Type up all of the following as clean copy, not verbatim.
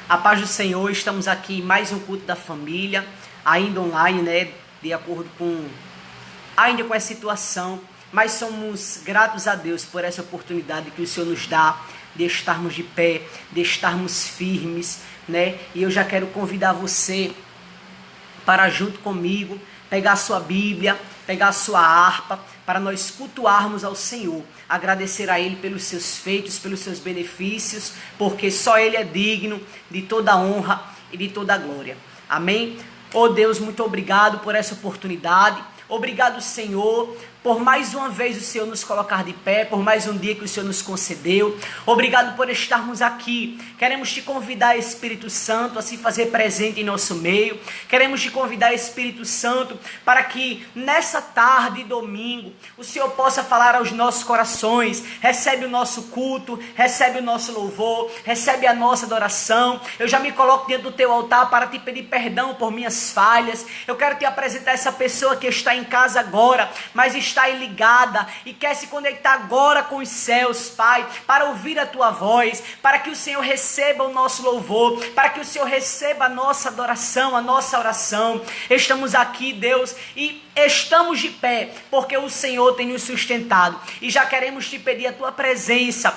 A paz do Senhor, estamos aqui em mais um culto da família, ainda online, né, de acordo com a situação, mas somos gratos a Deus por essa oportunidade que o Senhor nos dá de estarmos de pé, de estarmos firmes, né, e eu já quero convidar você para junto comigo, pegar a sua Bíblia, pegar a sua harpa, para nós cultuarmos ao Senhor, agradecer a Ele pelos seus feitos, pelos seus benefícios, porque só Ele é digno de toda honra e de toda glória. Amém? Oh Deus, muito obrigado por essa oportunidade. Obrigado, Senhor, por mais uma vez o Senhor nos colocar de pé, por mais um dia que o Senhor nos concedeu. Obrigado por estarmos aqui. Queremos te convidar, Espírito Santo, a se fazer presente em nosso meio. Queremos te convidar, Espírito Santo, para que nessa tarde, domingo, o Senhor possa falar aos nossos corações. Recebe o nosso culto, recebe o nosso louvor, recebe a nossa adoração. Eu já me coloco diante do teu altar para te pedir perdão por minhas falhas. Eu quero te apresentar essa pessoa que está em casa agora, mas está aí ligada e quer se conectar agora com os céus, Pai, para ouvir a tua voz, para que o Senhor receba o nosso louvor, para que o Senhor receba a nossa adoração, a nossa oração. Estamos aqui, Deus, e estamos de pé, porque o Senhor tem nos sustentado, e já queremos te pedir a tua presença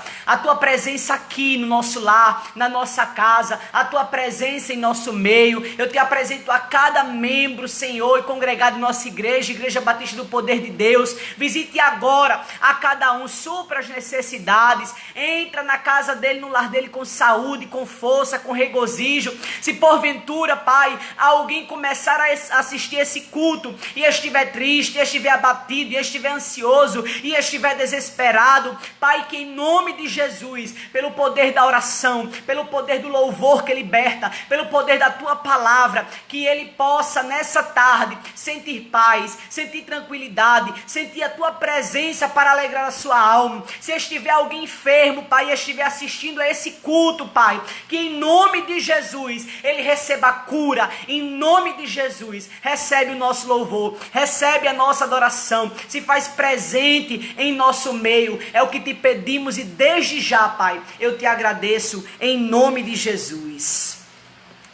aqui no nosso lar, na nossa casa, a tua presença em nosso meio. Eu te apresento a cada membro, Senhor, e congregado em nossa igreja, Igreja Batista do Poder de Deus. Visite agora a cada um, supra as necessidades, entra na casa dele, no lar dele com saúde, com força, com regozijo. Se porventura, Pai, alguém começar a assistir esse culto e estiver triste, estiver abatido, estiver ansioso e estiver desesperado, Pai, que em nome de Jesus, pelo poder da oração, pelo poder do louvor que liberta, pelo poder da tua palavra, que ele possa nessa tarde sentir paz, sentir tranquilidade, sentir a tua presença para alegrar a sua alma. Se estiver alguém enfermo, Pai, e estiver assistindo a esse culto, Pai, que em nome de Jesus ele receba a cura. Em nome de Jesus, recebe o nosso louvor, recebe a nossa adoração, se faz presente em nosso meio. É o que te pedimos e desde já, Pai, eu te agradeço em nome de Jesus.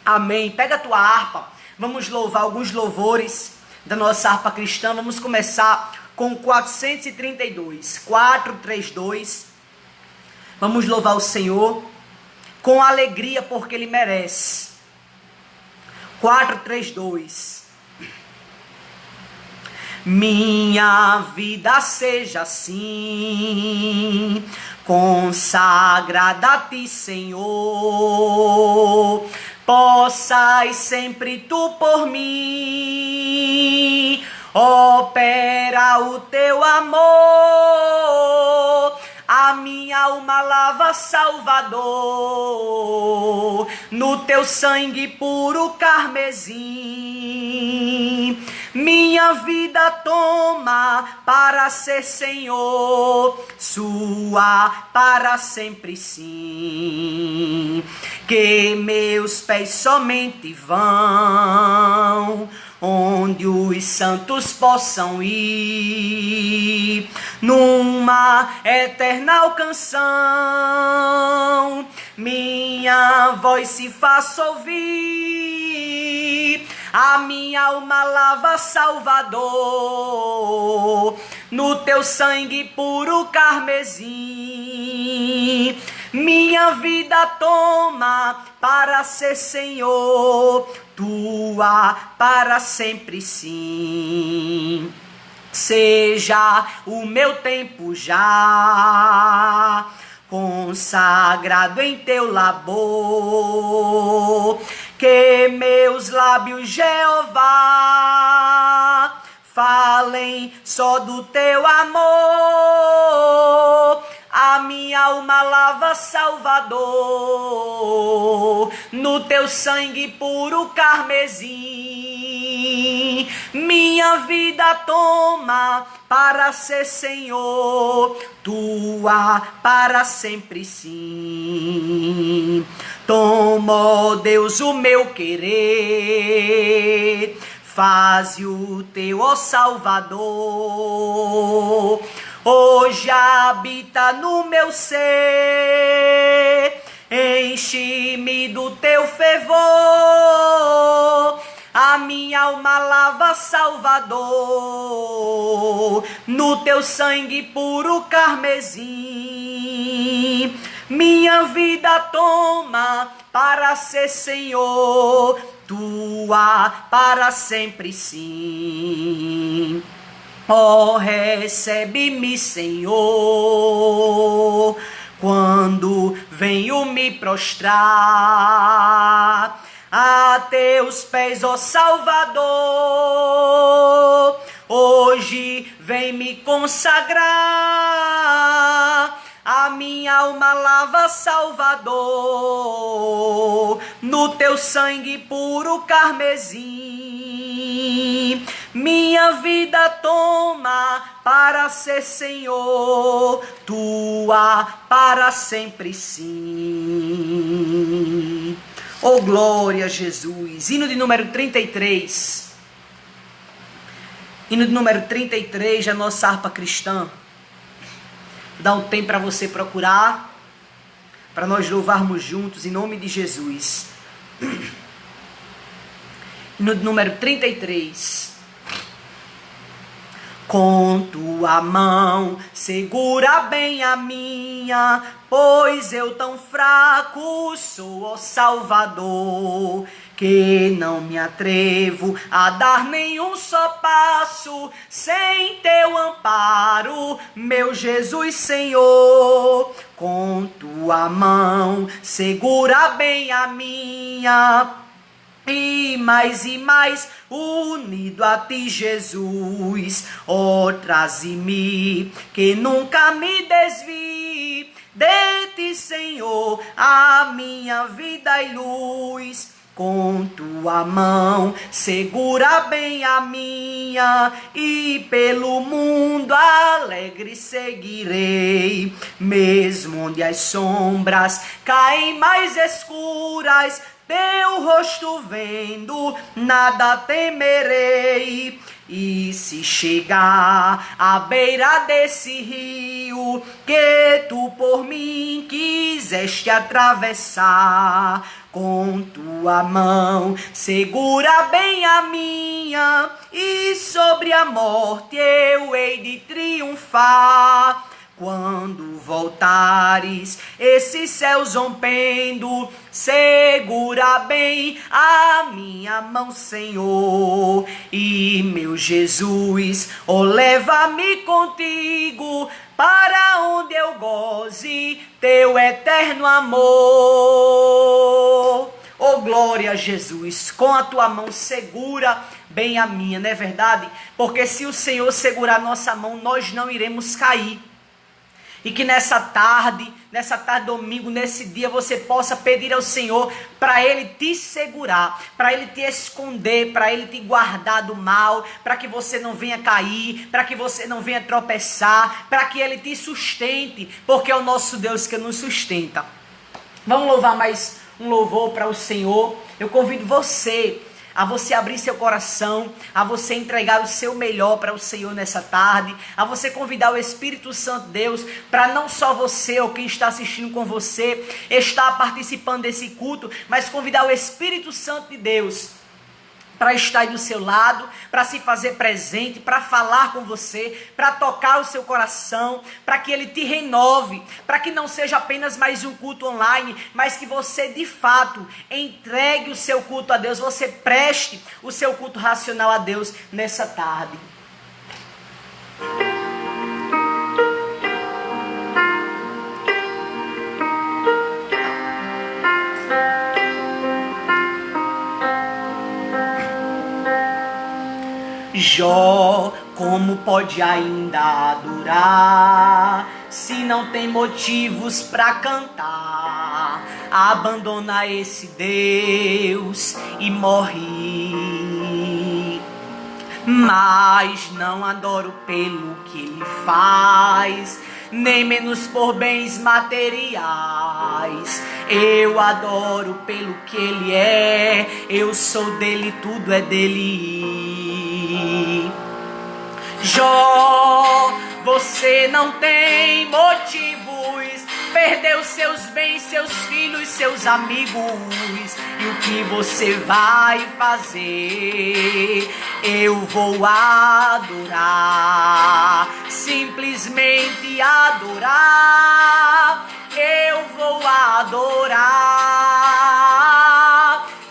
Amém. Pega a tua harpa, vamos louvar alguns louvores da nossa harpa cristã. Vamos começar com 432. Vamos louvar o Senhor com alegria, porque Ele merece. 432. Minha vida seja assim, consagrada a Ti, Senhor. Possas sempre Tu por mim opera o Teu amor. A minha alma lava, Salvador, no Teu sangue puro carmesim. Minha vida toma para ser Senhor sua para sempre, sim. Que meus pés somente vão onde os santos possam ir, numa eterna canção, minha voz se faça ouvir. A minha alma lava, Salvador, no Teu sangue puro carmesim. Minha vida toma para ser Senhor Tua para sempre, sim. Seja o meu tempo já consagrado em Teu labor, que meus lábios, Jeová, falem só do Teu amor. A minha alma lava, Salvador, no Teu sangue puro carmesim. Minha vida toma para ser Senhor Tua para sempre, sim. Toma, ó Deus, o meu querer, faze o Teu, ó Salvador, hoje habita no meu ser, enche-me do Teu alma lava, Salvador, no teu sangue puro carmesim. Minha vida toma para ser, Senhor, tua para sempre, sim. Oh, recebe-me, Senhor, quando venho me prostrar a teus pés, ó Salvador. Hoje vem me consagrar, a minha alma lava, Salvador, no teu sangue puro carmesim. Minha vida toma para ser, Senhor, tua para sempre, sim. Oh, glória a Jesus. Hino de número 33. Hino de número 33 da nossa harpa cristã. Dá um tempo para você procurar, para nós louvarmos juntos em nome de Jesus. Hino de número 33. Com tua mão segura bem a minha, pois eu tão fraco sou, ó Salvador, que não me atrevo a dar nenhum só passo sem teu amparo, meu Jesus Senhor. Com tua mão segura bem a minha, e mais unido a ti, Jesus. Oh, traze-me, que nunca me desvie de ti, Senhor, a minha vida e luz. Com tua mão segura bem a minha, e pelo mundo alegre seguirei, mesmo onde as sombras caem mais escuras, teu rosto vendo, nada temerei. E se chegar à beira desse rio que tu por mim quiseste atravessar, com tua mão segura bem a minha, e sobre a morte eu hei de triunfar. Quando voltares, esses céus rompendo, segura bem a minha mão, Senhor. E meu Jesus, oh, leva-me contigo, para onde eu goze teu eterno amor. Oh, glória a Jesus, com a tua mão segura bem a minha, não é verdade? Porque se o Senhor segurar nossa mão, nós não iremos cair. E que nessa tarde domingo, nesse dia, você possa pedir ao Senhor para Ele te segurar, para Ele te esconder, para Ele te guardar do mal, para que você não venha cair, para que você não venha tropeçar, para que Ele te sustente, porque é o nosso Deus que nos sustenta. Vamos louvar mais um louvor para o Senhor. Eu convido você a você abrir seu coração, a você entregar o seu melhor para o Senhor nessa tarde, a você convidar o Espírito Santo de Deus para não só você ou quem está assistindo com você estar participando desse culto, mas convidar o Espírito Santo de Deus para estar aí do seu lado, para se fazer presente, para falar com você, para tocar o seu coração, para que ele te renove, para que não seja apenas mais um culto online, mas que você de fato entregue o seu culto a Deus, você preste o seu culto racional a Deus nessa tarde. Jó, como pode ainda durar, se não tem motivos para cantar? Abandona esse Deus e morre. Mas não adoro pelo que ele faz, nem menos por bens materiais. Eu adoro pelo que ele é, eu sou dele, tudo é dele. Jó, você não tem motivos perdeu seus bens, seus filhos, seus amigos. E o que você vai fazer? Eu vou adorar, simplesmente adorar. Eu vou adorar.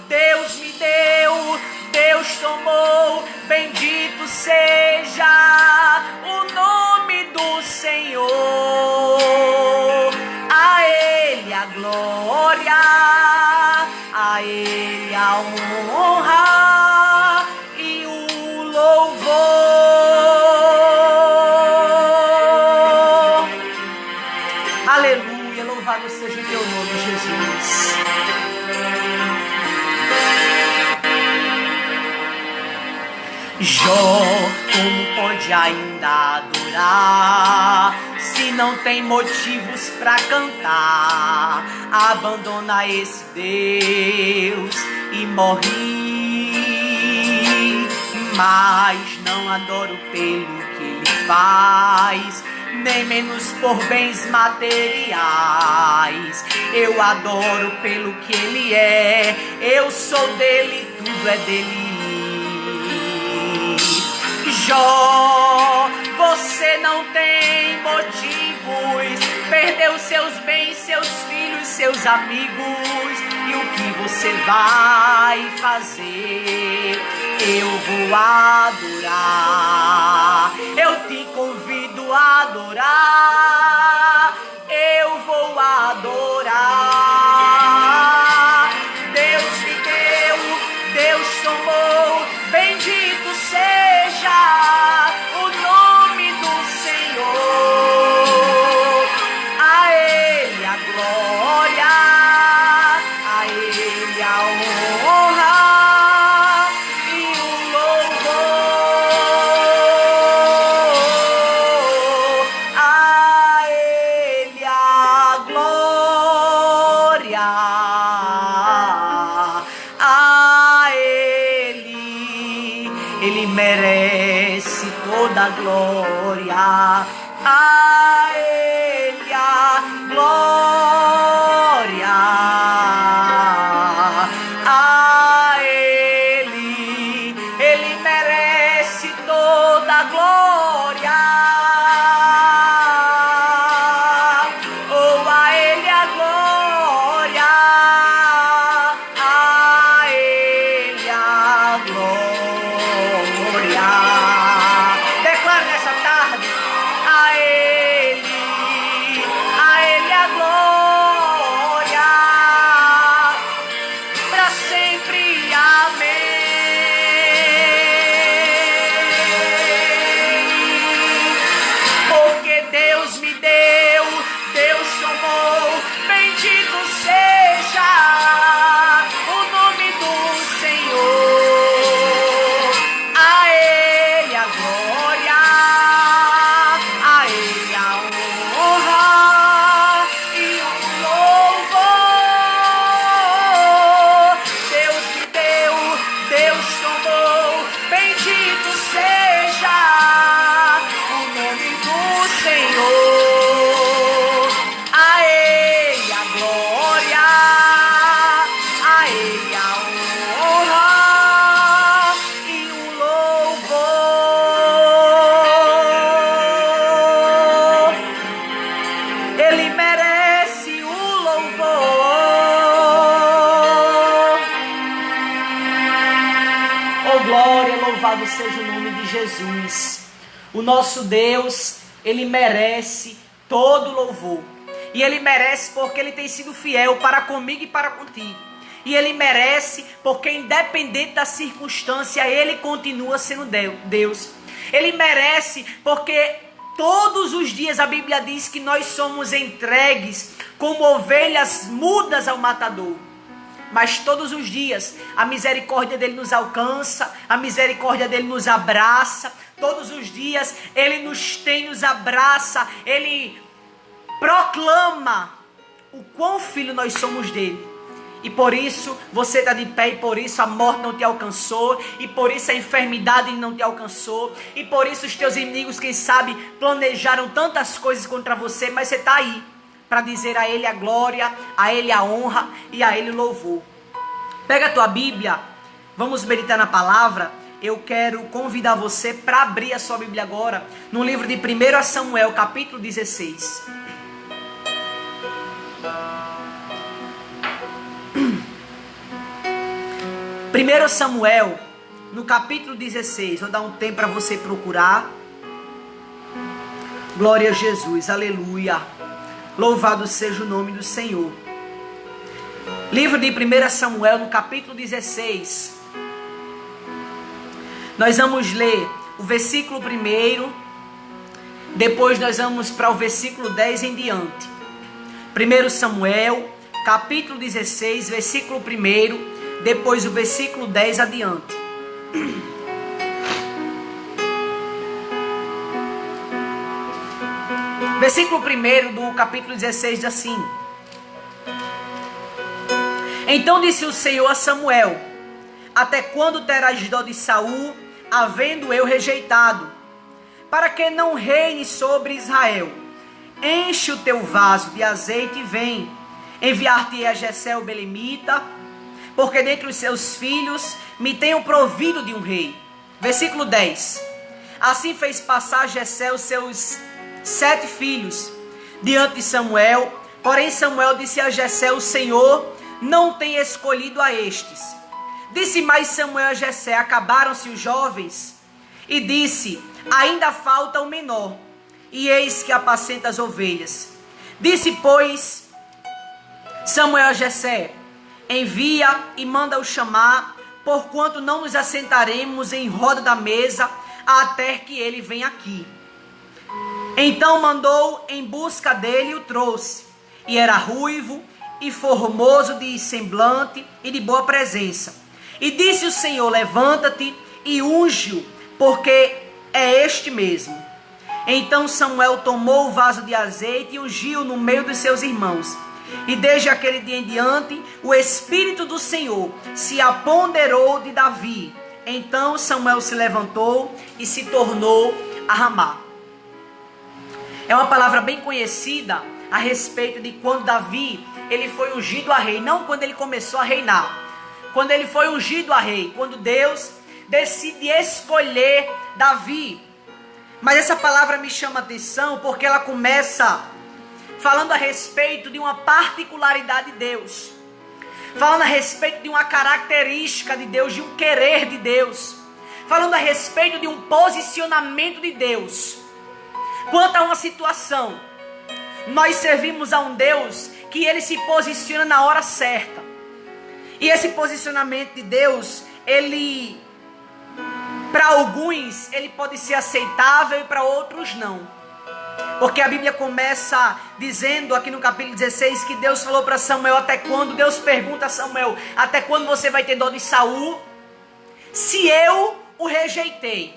Deus me deu, Deus tomou, bendito seja o nome do Senhor. A Ele a glória, a Ele a honra e o louvor. Aleluia, louvado seja o teu nome, Jesus. Jó, como pode ainda adorar, se não tem motivos para cantar? Abandona esse Deus e morre. Mas não adoro pelo que ele faz, nem menos por bens materiais. Eu adoro pelo que ele é, eu sou dele, tudo é dele. Jó, você não tem motivos, perdeu seus bens, seus filhos, seus amigos. E o que você vai fazer? Eu vou adorar, eu te convido a adorar. Eu vou adorar. Deus me deu, Deus tomou, bendito seja o nome do Senhor. A Ele a glória, a Ele a honra e o louvor. A Ele a glória, a Ele merece toda a glória. A Ele a glória. A Ele merece toda a glória. Oh, a Ele a glória. A Ele a glória. Declaro nessa tarde, a Ele a glória, para sempre, amém. Porque Deus me deu, Deus tomou, bendito seja o nome do Senhor. A Ele a glória, a Ele a honra e o louvor. Deus me deu, Deus tomou, bendito seja o nome do Senhor. A Ele a glória, a Ele a honra e o louvor. Ele merece o louvor. Oh, glória, louvado seja o nome de Jesus. O nosso Deus, Ele merece todo louvor. E Ele merece porque Ele tem sido fiel para comigo e para contigo. E Ele merece porque, independente da circunstância, Ele continua sendo Deus. Ele merece porque todos os dias a Bíblia diz que nós somos entregues como ovelhas mudas ao matador. Mas todos os dias a misericórdia dele nos alcança, a misericórdia dele nos abraça. Todos os dias ele nos abraça, ele proclama o quão filho nós somos dele. E por isso você está de pé, e por isso a morte não te alcançou, e por isso a enfermidade não te alcançou, e por isso os teus inimigos, quem sabe, planejaram tantas coisas contra você, mas você está aí, para dizer a Ele a glória, a Ele a honra e a Ele o louvor. Pega a tua Bíblia, vamos meditar na palavra. Eu quero convidar você para abrir a sua Bíblia agora no livro de 1 Samuel, capítulo 16. 1 Samuel, no capítulo 16, vou dar um tempo para você procurar. Glória a Jesus, aleluia. Louvado seja o nome do Senhor. Livro de 1 Samuel, no capítulo 16. Nós vamos ler o versículo 1, depois nós vamos para o versículo 10 em diante. 1 Samuel, capítulo 16, versículo 1, depois o versículo 10 adiante. Versículo 1 do capítulo 16 diz assim: Então disse o Senhor a Samuel: Até quando terás dó de Saul, havendo eu rejeitado, para que não reine sobre Israel? Enche o teu vaso de azeite e vem. Enviar-te-ei a Jessé o belemita, porque dentre os seus filhos me tenho provido de um rei. Versículo 10. Assim fez passar Jessé os seus 7 filhos diante de Samuel. Porém Samuel disse a Jessé: O Senhor não tem escolhido a estes. Disse mais Samuel a Jessé: Acabaram-se os jovens? E disse: Ainda falta o menor, e eis que apacenta as ovelhas. Disse, pois, Samuel a Jessé: Envia e manda-o chamar, porquanto não nos assentaremos em roda da mesa até que ele venha aqui. Então mandou em busca dele e o trouxe. E era ruivo e formoso de semblante e de boa presença. E disse o Senhor: Levanta-te e unge-o, porque é este mesmo. Então Samuel tomou o vaso de azeite e ungiu no meio dos seus irmãos. E desde aquele dia em diante, o Espírito do Senhor se apoderou de Davi. Então Samuel se levantou e se tornou a Ramá. É uma palavra bem conhecida a respeito de quando Davi ele foi ungido a rei. Não quando ele começou a reinar. Quando ele foi ungido a rei. Quando Deus decide escolher Davi. Mas essa palavra me chama a atenção porque ela começa falando a respeito de uma particularidade de Deus. Falando a respeito de uma característica de Deus, de um querer de Deus. Falando a respeito de um posicionamento de Deus. Quanto a uma situação, nós servimos a um Deus que ele se posiciona na hora certa. E esse posicionamento de Deus, ele, para alguns, ele pode ser aceitável e para outros não. Porque a Bíblia começa dizendo aqui no capítulo 16 que Deus falou para Samuel: até quando? Deus pergunta a Samuel: até quando você vai ter dó de Saul, se eu o rejeitei?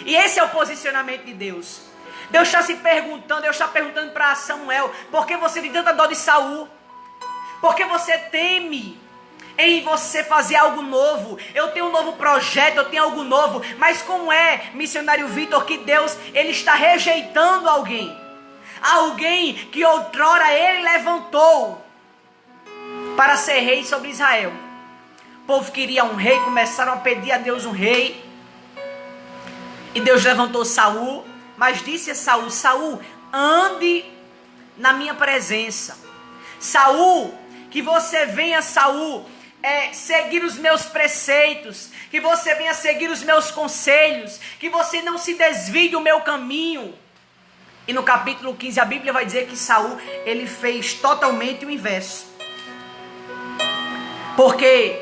E esse é o posicionamento de Deus. Deus está se perguntando, Deus está perguntando para Samuel: por que você tem tanta dó de Saul? Por que você teme em você fazer algo novo? Eu tenho um novo projeto, eu tenho algo novo. Mas como é, missionário Vitor, que Deus ele está rejeitando alguém? Alguém que outrora ele levantou para ser rei sobre Israel. O povo queria um rei, começaram a pedir a Deus um rei. E Deus levantou Saul, mas disse a Saul: Saul, ande na minha presença. Saul, que você venha, Saul, seguir os meus preceitos, que você venha seguir os meus conselhos, que você não se desvie do meu caminho. E no capítulo 15 a Bíblia vai dizer que Saul, ele fez totalmente o inverso. Porque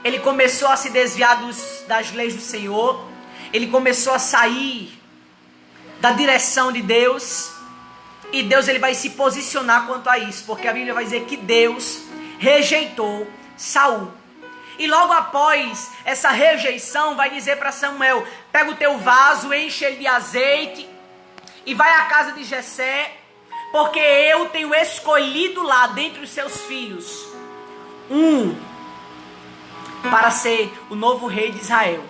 ele começou a se desviar das leis do Senhor, ele começou a sair da direção de Deus, e Deus ele vai se posicionar quanto a isso, porque a Bíblia vai dizer que Deus rejeitou Saul. E logo após essa rejeição, vai dizer para Samuel: pega o teu vaso, enche ele de azeite e vai à casa de Jessé, porque eu tenho escolhido lá dentre os seus filhos para ser o novo rei de Israel.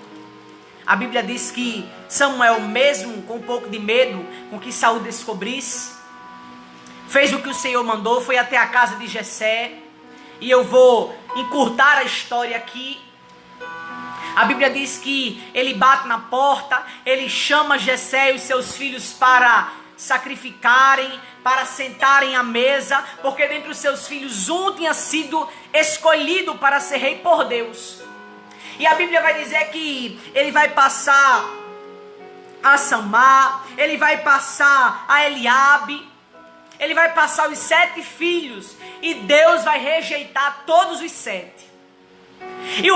A Bíblia diz que Samuel, mesmo com um pouco de medo com que Saul descobrisse, fez o que o Senhor mandou, foi até a casa de Jessé. E eu vou encurtar a história aqui. A Bíblia diz que ele bate na porta, ele chama Jessé e os seus filhos para sacrificarem, para sentarem à mesa, porque dentre os seus filhos um tinha sido escolhido para ser rei por Deus. E a Bíblia vai dizer que ele vai passar a Samar, ele vai passar a Eliabe, ele vai passar os 7 filhos, e Deus vai rejeitar todos os 7. E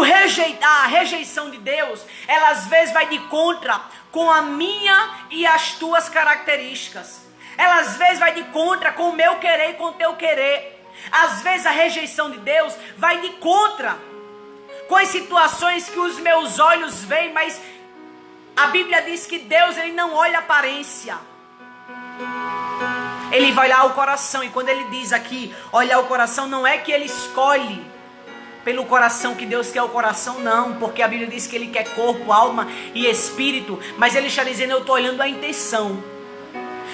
a rejeição de Deus, ela às vezes vai de contra com a minha e as tuas características. Ela às vezes vai de contra com o meu querer e com o teu querer. Às vezes a rejeição de Deus vai de contra com as situações que os meus olhos veem, mas a Bíblia diz que Deus, ele não olha a aparência. Ele vai olhar o coração. E quando ele diz aqui, olhar o coração, não é que ele escolhe pelo coração que Deus quer o coração, não. Porque a Bíblia diz que ele quer corpo, alma e espírito. Mas ele está dizendo, eu estou olhando a intenção.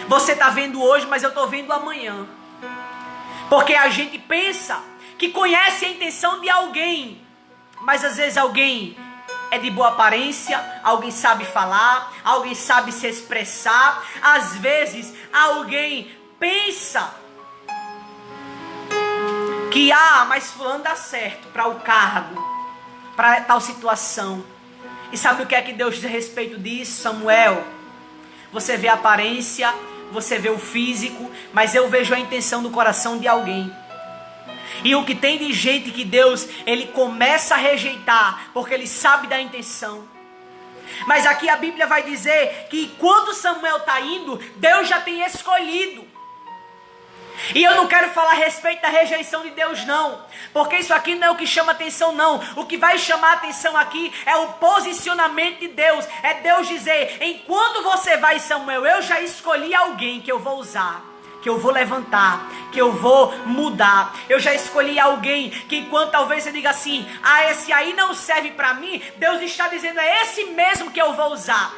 Você está vendo hoje, mas eu estou vendo amanhã. Porque a gente pensa que conhece a intenção de alguém. Mas às vezes alguém é de boa aparência, alguém sabe falar, alguém sabe se expressar. Às vezes alguém pensa que, mas fulano dá certo para o cargo, para tal situação. E sabe o que é que Deus diz a respeito disso, Samuel? Você vê a aparência, você vê o físico, mas eu vejo a intenção do coração de alguém. E o que tem de gente que Deus, ele começa a rejeitar, porque ele sabe da intenção. Mas aqui a Bíblia vai dizer que enquanto Samuel está indo, Deus já tem escolhido. E eu não quero falar a respeito da rejeição de Deus, não. Porque isso aqui não é o que chama atenção, não. O que vai chamar atenção aqui é o posicionamento de Deus. É Deus dizer, enquanto você vai, Samuel, eu já escolhi alguém que eu vou usar, que eu vou levantar, que eu vou mudar. Eu já escolhi alguém que, enquanto talvez você diga assim, esse aí não serve para mim, Deus está dizendo, é esse mesmo que eu vou usar.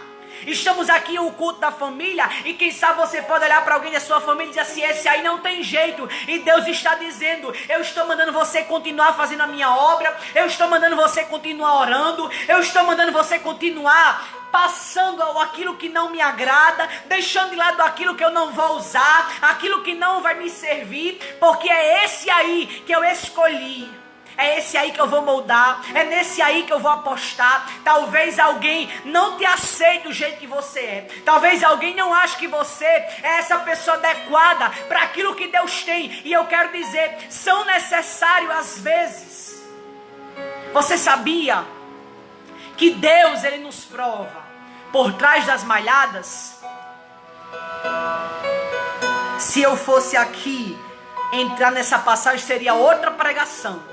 Estamos aqui o culto da família, e quem sabe você pode olhar para alguém da sua família e dizer assim, esse aí não tem jeito. E Deus está dizendo, eu estou mandando você continuar fazendo a minha obra, eu estou mandando você continuar orando, eu estou mandando você continuar passando aquilo que não me agrada, deixando de lado aquilo que eu não vou usar, aquilo que não vai me servir, porque é esse aí que eu escolhi. É esse aí que eu vou moldar, é nesse aí que eu vou apostar. Talvez alguém não te aceite do jeito que você é. Talvez alguém não ache que você é essa pessoa adequada para aquilo que Deus tem. E eu quero dizer, são necessários às vezes. Você sabia que Deus, ele nos prova por trás das malhadas? Se eu fosse aqui entrar nessa passagem, seria outra pregação.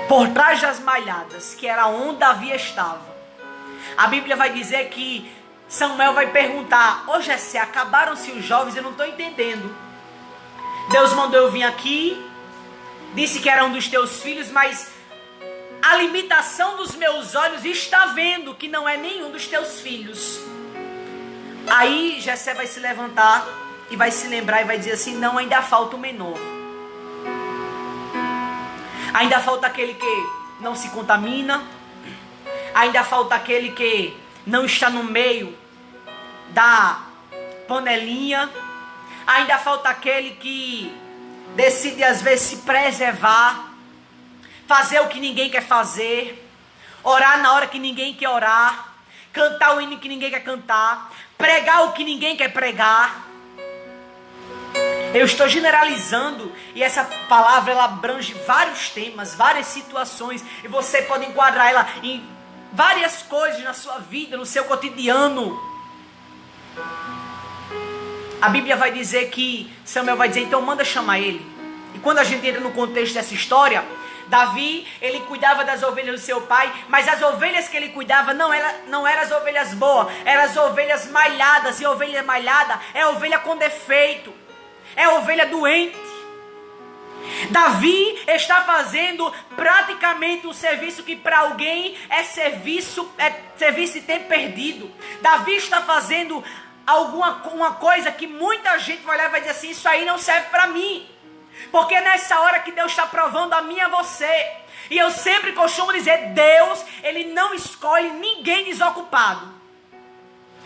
Por trás das malhadas, que era onde Davi estava, a Bíblia vai dizer que Samuel vai perguntar, Jessé, acabaram-se os jovens? Eu não estou entendendo. Deus mandou eu vir aqui, disse que era um dos teus filhos, mas a limitação dos meus olhos está vendo que não é nenhum dos teus filhos. Aí Jessé vai se levantar e vai se lembrar e vai dizer assim, não, ainda falta o menor. Ainda falta aquele que não se contamina. Ainda falta aquele que não está no meio da panelinha. Ainda falta aquele que decide às vezes se preservar, fazer o que ninguém quer fazer, orar na hora que ninguém quer orar, cantar o hino que ninguém quer cantar, pregar o que ninguém quer pregar. Eu estou generalizando, e essa palavra ela abrange vários temas, várias situações, e você pode enquadrar ela em várias coisas na sua vida, no seu cotidiano. A Bíblia vai dizer que Samuel vai dizer, então manda chamar ele. E quando a gente entra no contexto dessa história, Davi, ele cuidava das ovelhas do seu pai, mas as ovelhas que ele cuidava não eram as ovelhas boas, eram as ovelhas malhadas, e ovelha malhada é ovelha com defeito. É ovelha doente. Davi está fazendo praticamente um serviço que para alguém é serviço de tempo perdido. Davi está fazendo uma coisa que muita gente vai olhar e vai dizer assim, isso aí não serve para mim. Porque é nessa hora que Deus está provando a mim e a você. E eu sempre costumo dizer, Deus, Ele não escolhe ninguém desocupado.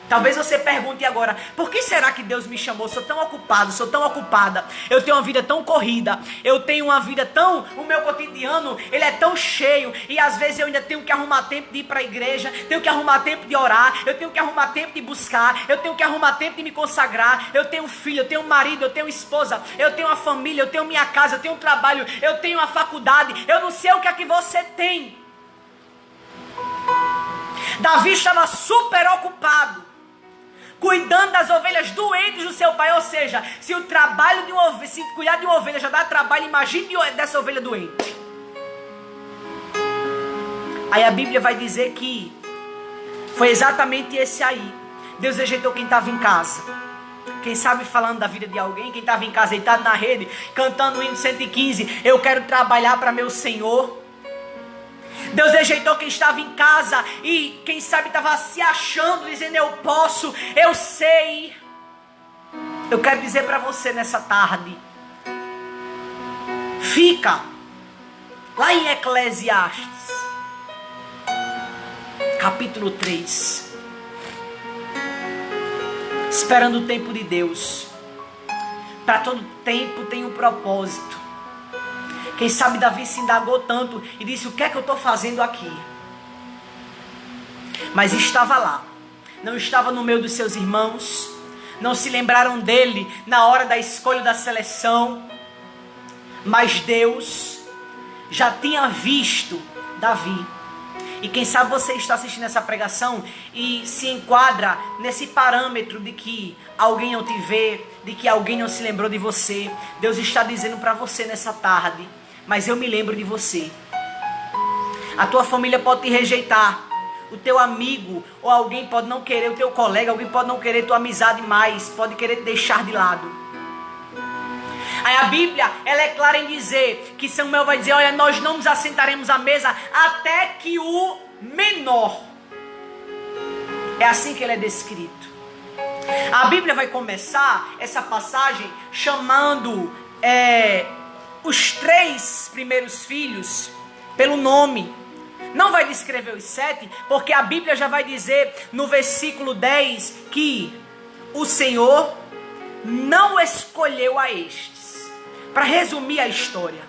Talvez você pergunte agora, por que será que Deus me chamou? Sou tão ocupado, sou tão ocupada, eu tenho uma vida tão corrida, eu tenho uma vida tão... O meu cotidiano, ele é tão cheio, e às vezes eu ainda tenho que arrumar tempo de ir para a igreja, tenho que arrumar tempo de orar, eu tenho que arrumar tempo de buscar, eu tenho que arrumar tempo de me consagrar, eu tenho filho, eu tenho marido, eu tenho esposa, eu tenho uma família, eu tenho minha casa, eu tenho um trabalho, eu tenho uma faculdade, eu não sei o que é que você tem. Davi estava super ocupado, cuidando das ovelhas doentes do seu pai. Ou seja, se o trabalho de uma ovelha, se cuidar de uma ovelha já dá trabalho, imagine dessa ovelha doente. Aí a Bíblia vai dizer que foi exatamente esse aí. Deus rejeitou quem estava em casa. Quem sabe falando da vida de alguém, quem estava em casa deitado na rede, cantando o hino 115, eu quero trabalhar para meu Senhor. Deus rejeitou quem estava em casa e quem sabe estava se achando, dizendo eu posso, eu sei. Eu quero dizer para você nessa tarde, fica lá em Eclesiastes, capítulo 3, esperando o tempo de Deus. Para todo tempo tem um propósito. Quem sabe Davi se indagou tanto e disse, o que é que eu estou fazendo aqui? Mas estava lá, não estava no meio dos seus irmãos, não se lembraram dele na hora da escolha da seleção, mas Deus já tinha visto Davi. E quem sabe você está assistindo essa pregação e se enquadra nesse parâmetro de que alguém não te vê, de que alguém não se lembrou de você. Deus está dizendo para você nessa tarde, mas eu me lembro de você. A tua família pode te rejeitar, o teu amigo ou alguém pode não querer, o teu colega, alguém pode não querer tua amizade mais, pode querer te deixar de lado. Aí a Bíblia, ela é clara em dizer que Samuel vai dizer, olha, nós não nos assentaremos à mesa até que o menor. É assim que ele é descrito. A Bíblia vai começar essa passagem chamando os 3 primeiros filhos pelo nome. Não vai descrever os 7, porque a Bíblia já vai dizer no versículo 10 que o Senhor não escolheu a estes. Para resumir a história,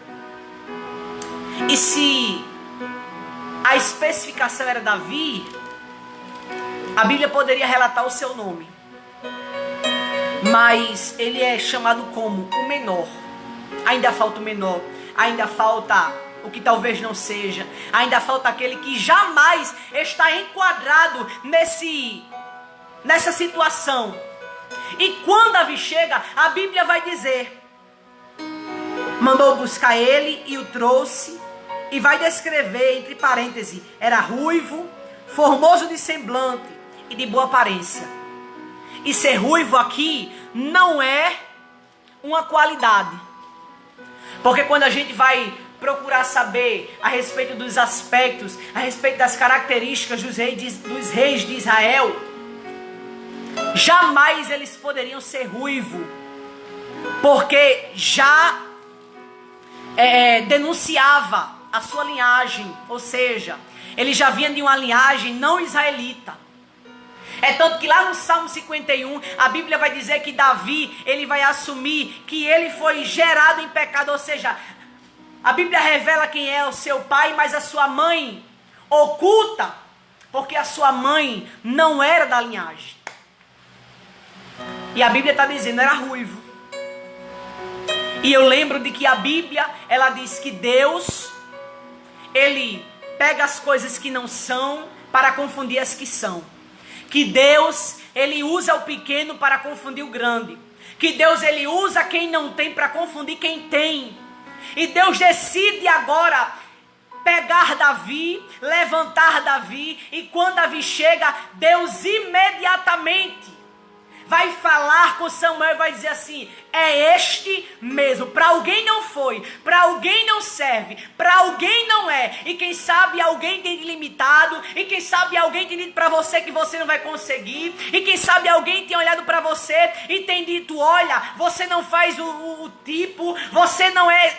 e se a especificação era Davi, a Bíblia poderia relatar o seu nome, mas ele é chamado como o menor. Ainda falta o menor, ainda falta o que talvez não seja, ainda falta aquele que jamais está enquadrado nessa situação. E quando Davi chega, a Bíblia vai dizer, mandou buscar ele e o trouxe, e vai descrever, entre parênteses, era ruivo, formoso de semblante e de boa aparência. E ser ruivo aqui não é uma qualidade, porque quando a gente vai procurar saber a respeito dos aspectos, a respeito das características dos reis de Israel, jamais eles poderiam ser ruivo, porque já denunciava a sua linhagem, ou seja, ele já vinha de uma linhagem não israelita. É tanto que lá no Salmo 51, a Bíblia vai dizer que Davi, ele vai assumir que ele foi gerado em pecado, ou seja, a Bíblia revela quem é o seu pai, mas a sua mãe oculta, porque a sua mãe não era da linhagem. E a Bíblia está dizendo, era ruivo. E eu lembro de que a Bíblia, ela diz que Deus, ele pega as coisas que não são para confundir as que são. Que Deus, ele usa o pequeno para confundir o grande. Que Deus, ele usa quem não tem para confundir quem tem. E Deus decide agora pegar Davi, levantar Davi. E quando Davi chega, Deus imediatamente vai falar com Samuel e vai dizer assim, é este mesmo. Para alguém não foi, para alguém não serve, para alguém não é. E quem sabe alguém tem limitado, e quem sabe alguém tem dito para você que você não vai conseguir, e quem sabe alguém tem olhado para você e tem dito, olha, você não faz o tipo, você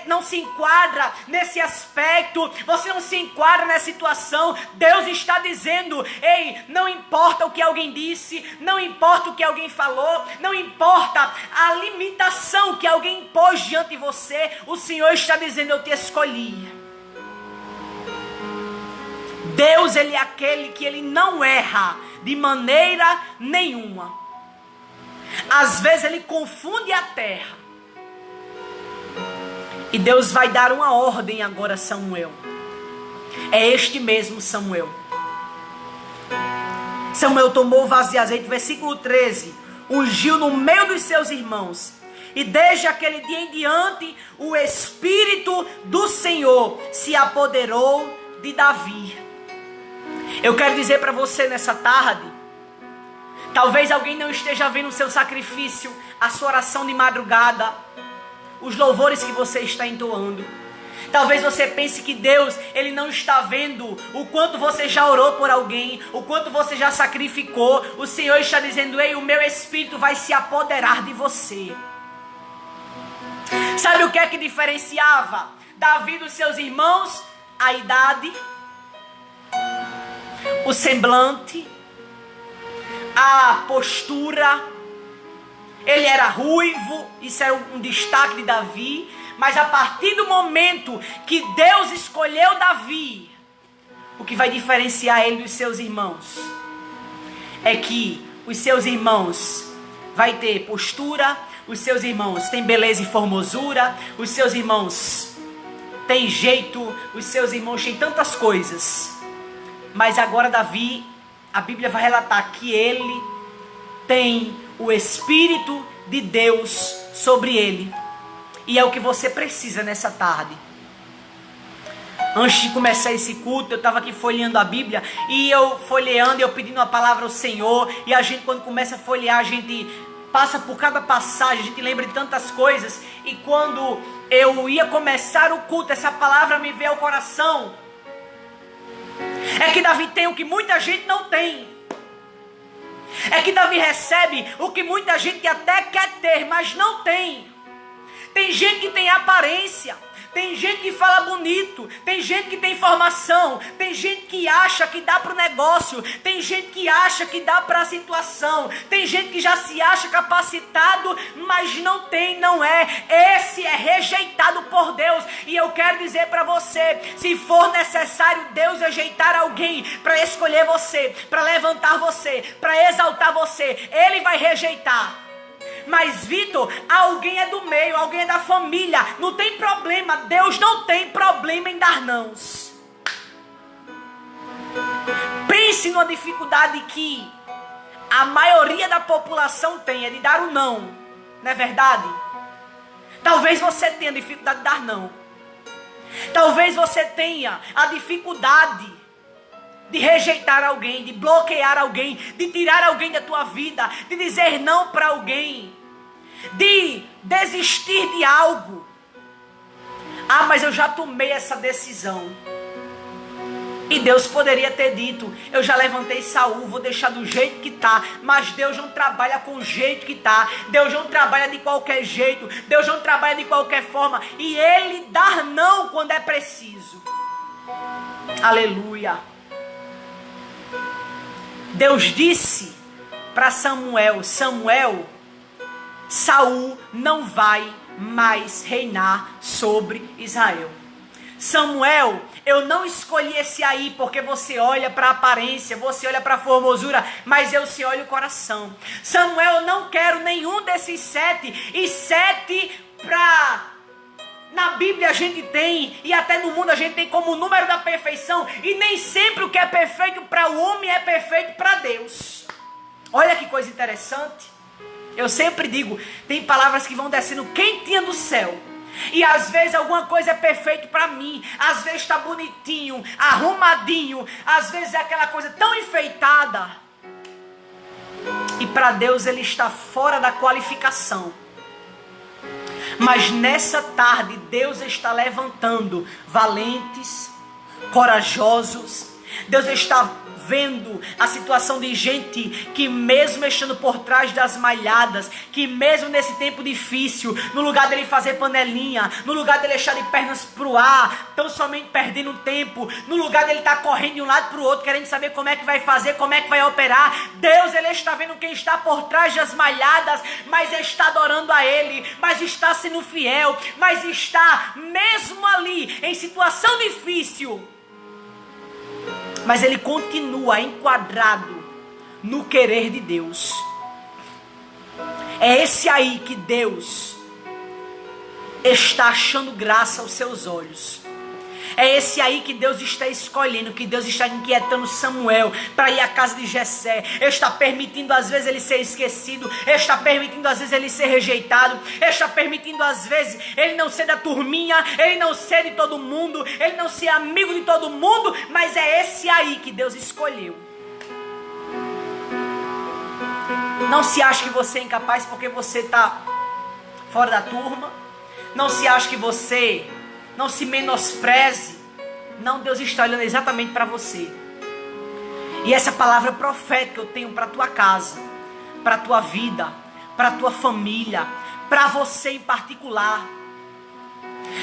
não se enquadra nesse aspecto, você não se enquadra nessa situação. Deus está dizendo, ei, não importa o que alguém disse, não importa o que alguém falou, não importa a limitação que alguém impôs diante de você, o Senhor está dizendo, eu te escolhi. Deus, ele é aquele que ele não erra de maneira nenhuma. Às vezes ele confunde a terra. E Deus vai dar uma ordem agora a Samuel. É este mesmo Samuel. Samuel tomou o vaso de azeite, versículo 13. Ungiu no meio dos seus irmãos. E desde aquele dia em diante, o Espírito do Senhor se apoderou de Davi. Eu quero dizer para você nessa tarde, talvez alguém não esteja vendo o seu sacrifício, a sua oração de madrugada, os louvores que você está entoando. Talvez você pense que Deus, ele não está vendo o quanto você já orou por alguém, o quanto você já sacrificou. O Senhor está dizendo, ei, o meu Espírito vai se apoderar de você. Sabe o que é que diferenciava Davi dos seus irmãos? A idade, o semblante, a postura. Ele era ruivo, isso era um destaque de Davi. Mas a partir do momento que Deus escolheu Davi, o que vai diferenciar ele dos seus irmãos é que os seus irmãos vai ter postura, os seus irmãos têm beleza e formosura, os seus irmãos têm jeito, os seus irmãos têm tantas coisas. Mas agora Davi, a Bíblia vai relatar que ele tem o Espírito de Deus sobre ele. E é o que você precisa nessa tarde. Antes de começar esse culto, eu estava aqui folheando a Bíblia. E eu folheando, eu pedindo a palavra ao Senhor. E a gente, quando começa a folhear, a gente passa por cada passagem, a gente lembra de tantas coisas. E quando eu ia começar o culto, essa palavra me veio ao coração. É que Davi tem o que muita gente não tem. É que Davi recebe o que muita gente até quer ter, mas não tem. Tem gente que tem aparência, tem gente que fala bonito, tem gente que tem formação, tem gente que acha que dá para o negócio, tem gente que acha que dá para a situação, tem gente que já se acha capacitado, mas não tem, não é. Esse é rejeitado por Deus. E eu quero dizer para você, se for necessário Deus rejeitar alguém para escolher você, para levantar você, para exaltar você, Ele vai rejeitar. Mas Vitor, alguém é do meio, alguém é da família, não tem problema. Deus não tem problema em dar nãos. Pense numa dificuldade que a maioria da população tem, é de dar o não. Não é verdade? Talvez você tenha dificuldade de dar não. Talvez você tenha a dificuldade de rejeitar alguém, de bloquear alguém, de tirar alguém da tua vida, de dizer não para alguém, de desistir de algo. Ah, mas eu já tomei essa decisão. E Deus poderia ter dito, eu já levantei Saul, vou deixar do jeito que está. Mas Deus não trabalha com o jeito que está. Deus não trabalha de qualquer jeito. Deus não trabalha de qualquer forma. E Ele dá não quando é preciso. Aleluia. Deus disse para Samuel, Saul não vai mais reinar sobre Israel. Samuel, eu não escolhi esse aí porque você olha para a aparência, você olha para a formosura, mas eu se olho o coração. Samuel, eu não quero nenhum desses 7, e 7 na Bíblia a gente tem, e até no mundo a gente tem como número da perfeição, e nem sempre o que é perfeito para o homem é perfeito para Deus. Olha que coisa interessante. Eu sempre digo, tem palavras que vão descendo quentinha do céu, e às vezes alguma coisa é perfeito para mim, às vezes está bonitinho, arrumadinho, às vezes é aquela coisa tão enfeitada, e para Deus ele está fora da qualificação. Mas nessa tarde Deus está levantando valentes, corajosos. Deus está vendo a situação de gente que mesmo estando por trás das malhadas, que mesmo nesse tempo difícil, no lugar dele fazer panelinha, no lugar dele deixar de pernas pro ar, tão somente perdendo tempo, no lugar dele estar correndo de um lado pro outro, querendo saber como é que vai fazer, como é que vai operar, Deus, ele está vendo quem está por trás das malhadas, mas está adorando a ele, mas está sendo fiel, mas está mesmo ali, em situação difícil, mas ele continua enquadrado no querer de Deus. É esse aí que Deus está achando graça aos seus olhos. É esse aí que Deus está escolhendo, que Deus está inquietando Samuel para ir à casa de Jessé. Está permitindo às vezes ele ser esquecido, está permitindo às vezes ele ser rejeitado, está permitindo às vezes ele não ser da turminha, ele não ser de todo mundo, ele não ser amigo de todo mundo, mas é esse aí que Deus escolheu. Não se ache que você é incapaz porque você está fora da turma. Não se ache que você... Não se menospreze. Não, Deus está olhando exatamente para você. E essa palavra profética eu tenho para a tua casa, para a tua vida, para a tua família, para você em particular.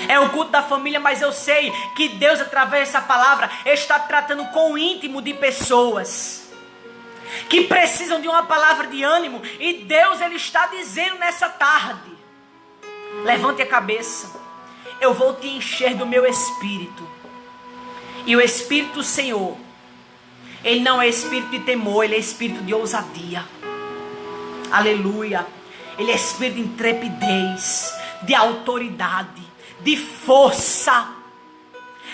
É o culto da família, mas eu sei que Deus, através dessa palavra, está tratando com o íntimo de pessoas que precisam de uma palavra de ânimo. E Deus, ele está dizendo nessa tarde: levante a cabeça. Eu vou te encher do meu espírito. E o Espírito do Senhor, ele não é espírito de temor, ele é espírito de ousadia. Aleluia. Ele é espírito de intrepidez, de autoridade, de força.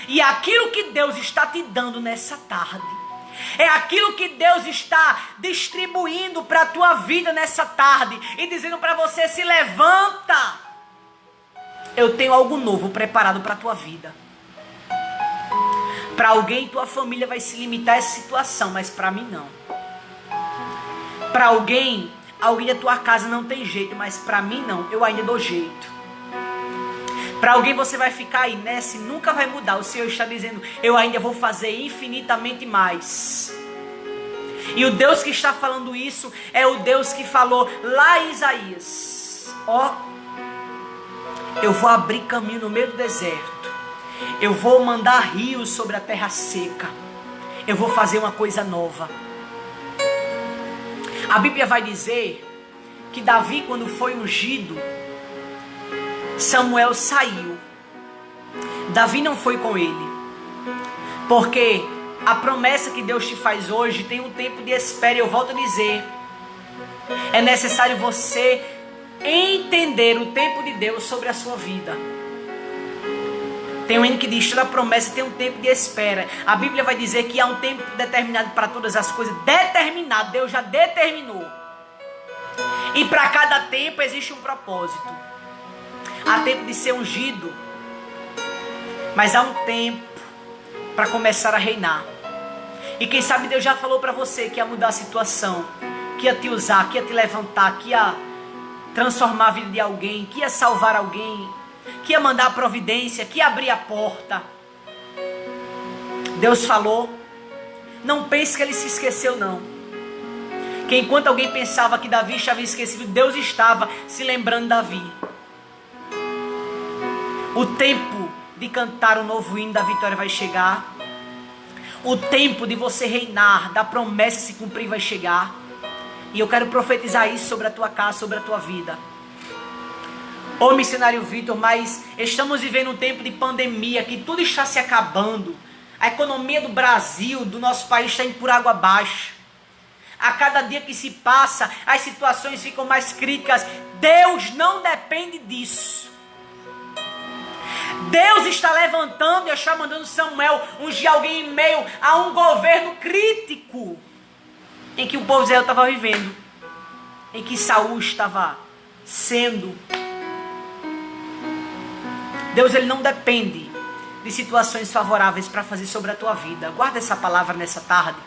E aquilo que Deus está te dando nessa tarde, é aquilo que Deus está distribuindo para a tua vida nessa tarde, e dizendo para você: se levanta. Eu tenho algo novo preparado para a tua vida. Para alguém, tua família vai se limitar a essa situação, mas para mim não. Para alguém da tua casa não tem jeito, mas para mim não, eu ainda dou jeito. Para alguém você vai ficar aí nessa e nunca vai mudar. O Senhor está dizendo: eu ainda vou fazer infinitamente mais. E o Deus que está falando isso é o Deus que falou lá em Isaías: eu vou abrir caminho no meio do deserto. Eu vou mandar rios sobre a terra seca. Eu vou fazer uma coisa nova. A Bíblia vai dizer que Davi, quando foi ungido, Samuel saiu. Davi não foi com ele. Porque a promessa que Deus te faz hoje tem um tempo de espera. Eu volto a dizer: é necessário você entender o tempo de Deus sobre a sua vida. Tem um hino que diz: toda promessa tem um tempo de espera. A Bíblia vai dizer que há um tempo determinado para todas as coisas. Determinado, Deus já determinou. E para cada tempo existe um propósito. Há tempo de ser ungido, mas há um tempo para começar a reinar. E quem sabe Deus já falou para você que ia mudar a situação, que ia te usar, que ia te levantar, que ia transformar a vida de alguém, que ia salvar alguém, que ia mandar a providência, que ia abrir a porta. Deus falou. Não pense que ele se esqueceu, não. Que enquanto alguém pensava que Davi estava esquecido, Deus estava se lembrando de Davi. O tempo de cantar o novo hino da vitória vai chegar. O tempo de você reinar, da promessa se cumprir, vai chegar. E eu quero profetizar isso sobre a tua casa, sobre a tua vida. Ô missionário Vitor, mas estamos vivendo um tempo de pandemia, que tudo está se acabando. A economia do Brasil, do nosso país, está indo por água abaixo. A cada dia que se passa, as situações ficam mais críticas. Deus não depende disso. Deus está levantando e está mandando Samuel ungir alguém em meio a um governo crítico em que o povo de Israel estava vivendo, em que Saul estava sendo. Deus, ele não depende de situações favoráveis para fazer sobre a tua vida. Guarda essa palavra nessa tarde,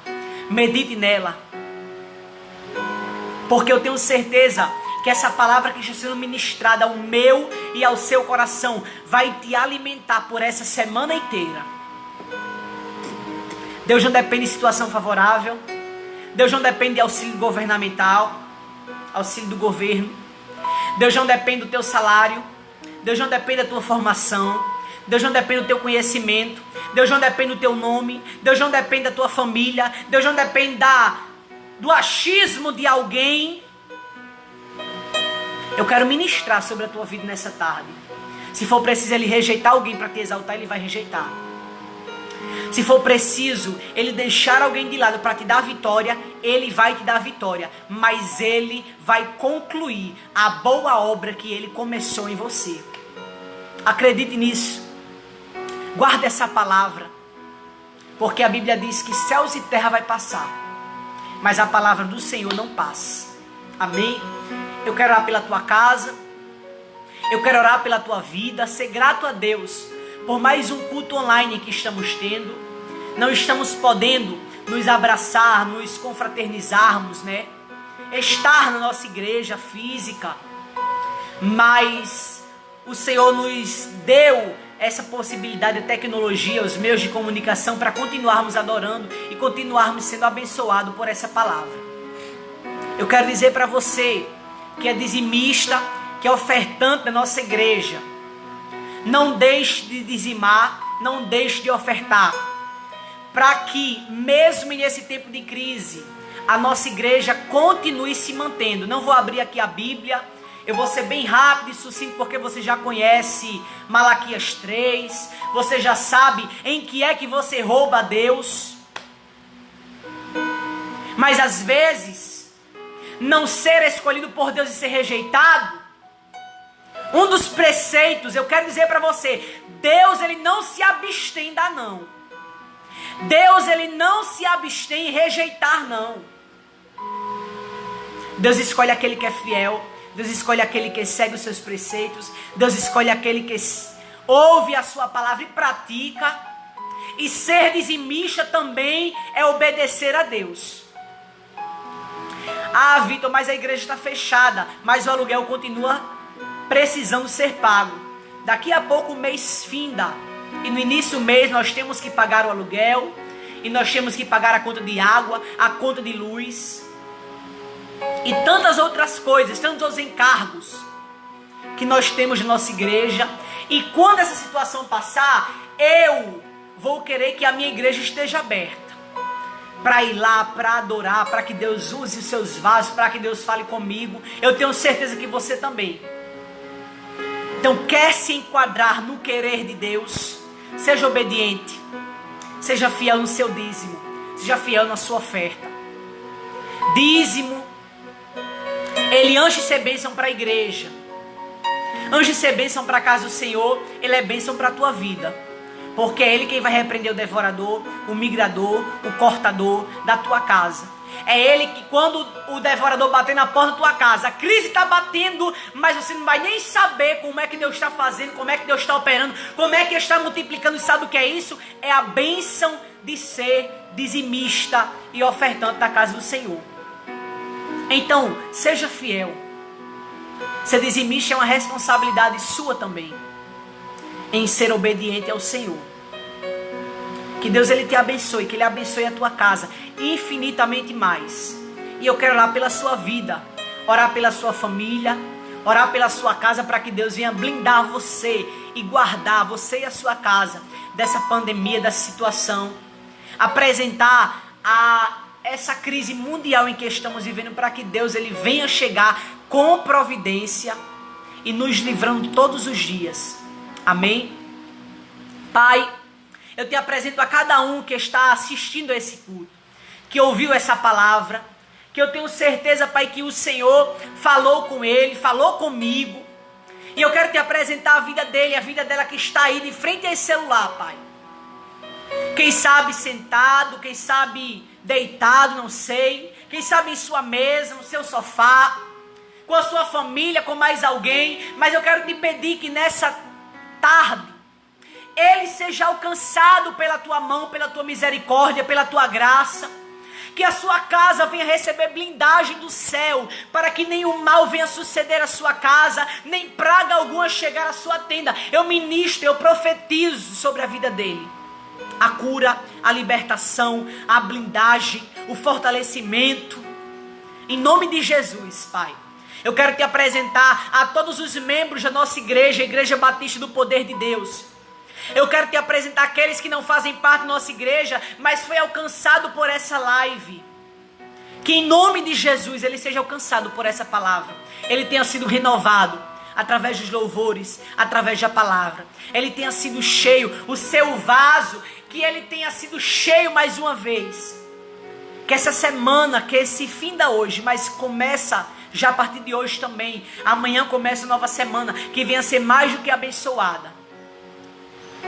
medite nela, porque eu tenho certeza que essa palavra que está sendo ministrada ao meu e ao seu coração vai te alimentar por essa semana inteira. Deus não depende de situação favorável. Deus não depende de auxílio governamental, auxílio do governo. Deus não depende do teu salário. Deus não depende da tua formação. Deus não depende do teu conhecimento. Deus não depende do teu nome. Deus não depende da tua família. Deus não depende do achismo de alguém. Eu quero ministrar sobre a tua vida nessa tarde. Se for preciso ele rejeitar alguém para te exaltar, ele vai rejeitar. Se for preciso ele deixar alguém de lado para te dar vitória, ele vai te dar vitória. Mas ele vai concluir a boa obra que ele começou em você. Acredite nisso. Guarde essa palavra. Porque a Bíblia diz que céus e terra vai passar, mas a palavra do Senhor não passa. Amém? Eu quero orar pela tua casa. Eu quero orar pela tua vida. Ser grato a Deus por mais um culto online que estamos tendo. Não estamos podendo nos abraçar, nos confraternizarmos, né? Estar na nossa igreja física. Mas o Senhor nos deu essa possibilidade de tecnologia, os meios de comunicação, para continuarmos adorando e continuarmos sendo abençoados por essa palavra. Eu quero dizer para você que é dizimista, que é ofertante da nossa igreja, não deixe de dizimar, não deixe de ofertar, para que mesmo nesse tempo de crise, a nossa igreja continue se mantendo. Não vou abrir aqui a Bíblia, eu vou ser bem rápido e sucinto, porque você já conhece Malaquias 3, você já sabe em que é que você rouba a Deus. Mas às vezes, não ser escolhido por Deus e ser rejeitado, um dos preceitos, eu quero dizer para você, Deus ele não se abstém em dar não. Deus ele não se abstém em rejeitar não. Deus escolhe aquele que é fiel. Deus escolhe aquele que segue os seus preceitos. Deus escolhe aquele que ouve a sua palavra e pratica. E ser dizimista também é obedecer a Deus. Ah, Vitor, mas a igreja está fechada, mas o aluguel continua precisando ser pago. Daqui a pouco o mês finda. E no início do mês nós temos que pagar o aluguel. E nós temos que pagar a conta de água, a conta de luz. E tantas outras coisas, tantos outros encargos que nós temos na nossa igreja. E quando essa situação passar, eu vou querer que a minha igreja esteja aberta para ir lá, para adorar, para que Deus use os seus vasos, para que Deus fale comigo. Eu tenho certeza que você também. Então, quer se enquadrar no querer de Deus, seja obediente, seja fiel no seu dízimo, seja fiel na sua oferta. Dízimo, ele antes de ser bênção para a igreja, antes de ser bênção para a casa do Senhor, ele é bênção para a tua vida. Porque é ele quem vai repreender o devorador, o migrador, o cortador da tua casa. É ele que quando o devorador bater na porta da tua casa, a crise está batendo, mas você não vai nem saber como é que Deus está fazendo, como é que Deus está operando, como é que Ele está multiplicando. E sabe o que é isso? É a bênção de ser dizimista e ofertante da casa do Senhor. Então, seja fiel. Ser dizimista é uma responsabilidade sua também, em ser obediente ao Senhor. Que Deus ele te abençoe, que Ele abençoe a tua casa infinitamente mais. E eu quero orar pela sua vida, orar pela sua família, orar pela sua casa, para que Deus venha blindar você e guardar você e a sua casa dessa pandemia, dessa situação. Apresentar essa crise mundial em que estamos vivendo, para que Deus ele venha chegar com providência e nos livrando todos os dias. Amém? Pai, eu te apresento a cada um que está assistindo a esse culto, que ouviu essa palavra, que eu tenho certeza, Pai, que o Senhor falou com ele, falou comigo, e eu quero te apresentar a vida dele, a vida dela que está aí de frente a esse celular, Pai. Quem sabe sentado, quem sabe deitado, não sei, quem sabe em sua mesa, no seu sofá, com a sua família, com mais alguém, mas eu quero te pedir que nessa tarde, ele seja alcançado pela tua mão, pela tua misericórdia, pela tua graça. Que a sua casa venha receber blindagem do céu, para que nenhum mal venha suceder à sua casa, nem praga alguma chegar à sua tenda. Eu ministro, eu profetizo sobre a vida dele. a cura, a libertação, a blindagem, o fortalecimento. Em nome de Jesus, Pai. Eu quero te apresentar a todos os membros da nossa igreja, a Igreja Batista do Poder de Deus. Eu quero te apresentar aqueles que não fazem parte da nossa igreja, mas foi alcançado por essa live. Que em nome de Jesus ele seja alcançado por essa palavra. Ele tenha sido renovado através dos louvores, através da palavra. Ele tenha sido cheio, o seu vaso, que ele tenha sido cheio mais uma vez. Que essa semana, que esse fim da hoje, mas começa já a partir de hoje também. Amanhã começa a nova semana, que venha a ser mais do que abençoada.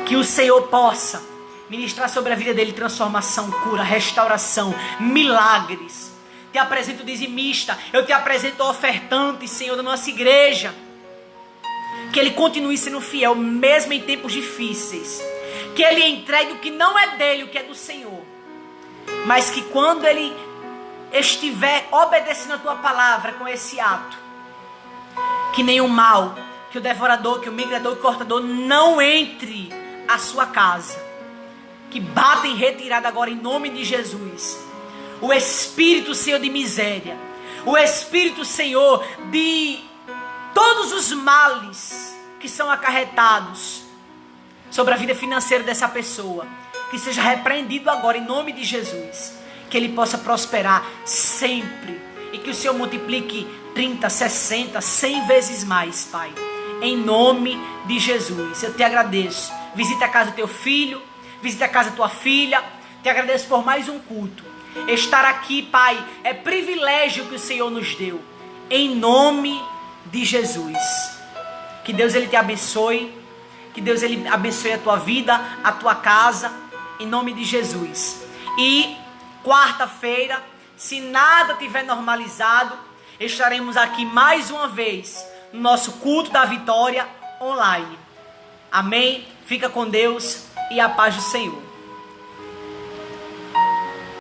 Que o Senhor possa ministrar sobre a vida dele transformação, cura, restauração, milagres. Te apresento o dizimista, eu te apresento o ofertante, Senhor, da nossa igreja. Que ele continue sendo fiel, mesmo em tempos difíceis. Que ele entregue o que não é dele, o que é do Senhor. Mas que quando ele estiver obedecendo a tua palavra com esse ato, que nenhum mal, que o devorador, que o migrador, que o cortador não entre a sua casa. Que bata em retirada agora em nome de Jesus. O Espírito, Senhor, de miséria. O Espírito, Senhor, de todos os males que são acarretados sobre a vida financeira dessa pessoa. Que seja repreendido agora em nome de Jesus. Que ele possa prosperar sempre. E que o Senhor multiplique 30, 60, 100 vezes mais, Pai. Em nome de Jesus. Eu te agradeço. Visita a casa do teu filho. Visita a casa da tua filha. Te agradeço por mais um culto. Estar aqui, Pai, é privilégio que o Senhor nos deu. Em nome de Jesus. Que Deus ele te abençoe. Que Deus ele abençoe a tua vida, a tua casa. Em nome de Jesus. E quarta-feira, se nada tiver normalizado, estaremos aqui mais uma vez no nosso culto da vitória online. Amém? Fica com Deus e a paz do Senhor.